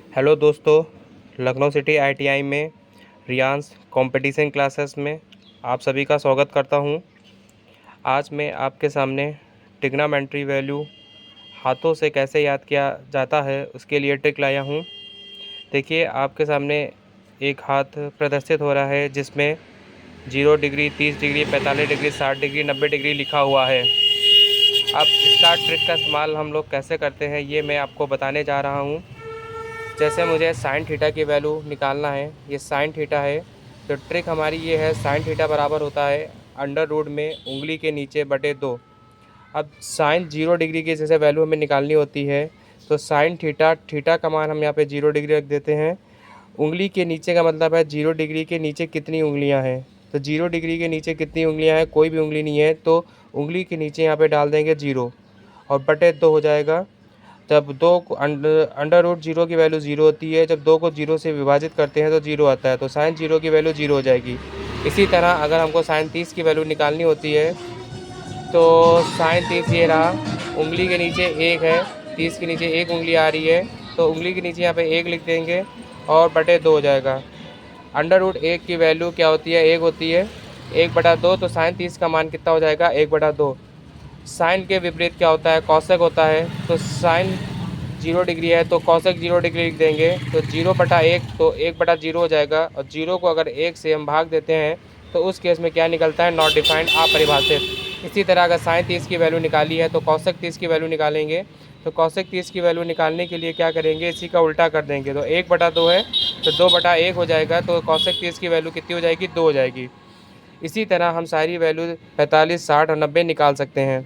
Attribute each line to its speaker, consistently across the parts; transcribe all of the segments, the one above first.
Speaker 1: Hello दोस्तों, Lucknow city ITI में रियांस competition classes में आप सभी का स्वागत करता हूं। आज मैं आपके सामने ट्रिग्नोमेट्री वैल्यू हाथों से कैसे याद किया जाता है उसके लिए ट्रिक लाया हूं। देखिए, आपके सामने एक हाथ प्रदर्शित हो रहा है जिसमें 0 degree, 30 degree, 45 degree, 60 degree, 90 degree लिखा हुआ है। अब इसका ट्रिक का इस्तेमाल हम लोग कैसे करते हैं ये मैं आपको बताने जा रहा हूँ। जैसे मुझे साइन थीटा की वैल्यू निकालना है, ये साइन थीटा है, तो ट्रिक हमारी ये है, साइन थीटा बराबर होता है अंडर रूट में उंगली के नीचे बटे 2। अब साइन 0 डिग्री की जैसे वैल्यू हमें निकालनी होती है, तो साइन थीटा, थीटा का मान हम यहाँ पे 0 डिग्री रख देते हैं। उंगली के नीचे का मतलब है 0 डिग्री के नीचे कितनी उंगलियाँ हैं, तो 0 डिग्री के नीचे कितनी उंगलियाँ हैं, कोई भी उंगली नहीं है, तो उंगली के नीचे यहाँ पे डाल देंगे 0 और बटे 2 हो जाएगा। जब 2 को अंडर रूट 0 की वैल्यू 0 होती है, जब 2 को 0 से विभाजित करते हैं तो 0 आता है, तो साइन 0 की वैल्यू 0 हो जाएगी। इसी तरह अगर हमको साइन 30 की वैल्यू निकालनी होती है, तो साइन 30 ये रहा, उंगली के नीचे 1 है, 30 के नीचे 1 उंगली आ रही है, तो उंगली के नीचे यहाँ पे 1 लिख देंगे और बटे 2 हो जाएगा। अंडर रूट 1 की वैल्यू क्या होती है, 1 होती है, 1/2, तो साइन 30 का मान कितना हो जाएगा, 1/2। साइन के विपरीत क्या होता है, कॉसेक होता है, तो साइन 0 डिग्री है तो कॉसेक 0 डिग्री लिख देंगे, तो 0/1 तो 1/0 हो जाएगा, और 0 को अगर 1 से हम भाग देते हैं तो उस केस में क्या निकलता है, नॉट डिफाइंड, अपरिभाषित। इसी तरह अगर साइन 30 की वैल्यू निकाली है तो कॉसेक 30 की वैल्यू निकालेंगे, तो कॉसेक 30 की वैल्यू निकालने के लिए क्या करेंगे, इसी का उल्टा कर देंगे, तो 1/2 है तो 2/1 हो जाएगा, तो कॉसेक 30 की वैल्यू कितनी हो जाएगी, 2 हो जाएगी। इसी तरह हम सारी वैल्यू 45, 60 और 90 निकाल सकते हैं।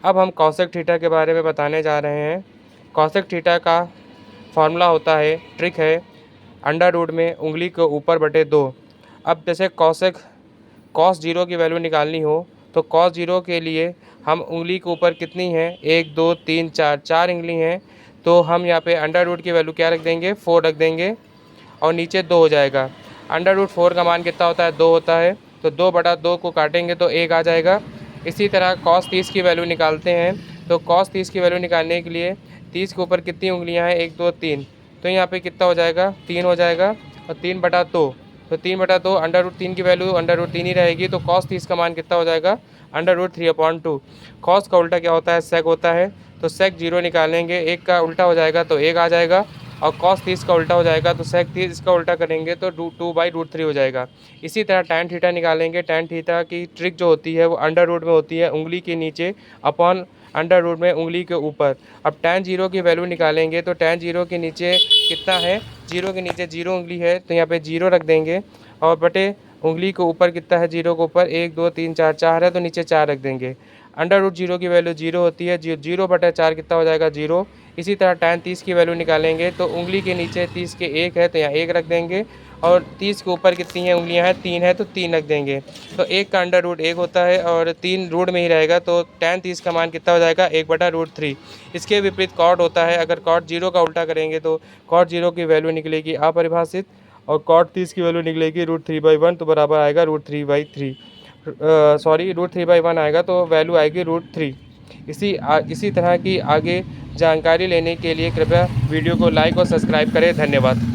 Speaker 1: अब हम कॉसेक थीटा के बारे में बताने जा रहे हैं। कॉसेक थीटा का फॉर्मूला होता है, ट्रिक है, अंडर रूट में उंगली के ऊपर बटे 2। अब जैसे कॉस 0 की वैल्यू निकालनी हो, तो कॉस 0 के लिए हम उंगली के ऊपर कितनी है, 1, 2, 3, 4 उंगली हैं, तो हम यहाँ पे अंडर रूट की वैल्यू क्या रख देंगे, 4 रख देंगे और नीचे 2 हो जाएगा। अंडर रूट 4 का मान कितना होता है, 2 होता है, तो 2/2 को काटेंगे तो 1 आ जाएगा। इसी तरह कॉस 30 की वैल्यू निकालते हैं, तो कॉस 30 की वैल्यू निकालने के लिए 30 के ऊपर कितनी उंगलियां हैं, 1, 2, 3, तो यहाँ पे कितना हो जाएगा, 3 हो जाएगा, और 3/2, तो 3/2 अंडर रूट 3 की वैल्यू अंडर रूट 3 ही रहेगी, तो कॉस 30 का मान कितना हो जाएगा, अंडर रूट 3/2। कॉस का उल्टा क्या होता है, सेक होता है, तो सेक 0 निकालेंगे, 1 का उल्टा हो जाएगा तो 1 आ जाएगा, और कॉस 30 का उल्टा हो जाएगा तो सेक 30 इसका उल्टा करेंगे तो 2/√3 हो जाएगा। इसी तरह टैन थीटा निकालेंगे। टैन थीटा की ट्रिक जो होती है वो अंडर रूट में होती है, उंगली के नीचे अपॉन अंडर रूट में उंगली के ऊपर। अब टैन 0 की वैल्यू निकालेंगे, तो टैन 0 के नीचे कितना है, 0 के नीचे 0 उंगली है, तो यहाँ पे 0 रख देंगे, और बटे उंगली के ऊपर कितना है, 0 के ऊपर 1, 2, 3, 4 है, तो नीचे 4 रख देंगे। अंडर रूट 0 की वैल्यू 0 होती है, 0/4 कितना हो जाएगा, 0। इसी तरह टैन 30 की वैल्यू निकालेंगे, तो उंगली के नीचे 30 के 1 है, तो यहाँ 1 रख देंगे, और 30 के ऊपर कितनी है उंगलियां हैं, 3 है, तो 3 रख देंगे। तो 1 का अंडर रूट 1 होता है और 3 रूट में ही रहेगा, तो टैन 30 का मान कितना हो जाएगा, 1/√3। इसके विपरीत कॉट होता है, अगर कॉट 0 का उल्टा करेंगे तो कॉट 0 की वैल्यू निकलेगी अपरिभाषित, और कॉट 30 की वैल्यू निकलेगी √3/1, तो बराबर आएगा √3/3, सॉरी √3/1 आएगा, तो वैल्यू आएगी √3। इसी तरह की आगे जानकारी लेने के लिए कृपया वीडियो को लाइक और सब्सक्राइब करें। धन्यवाद।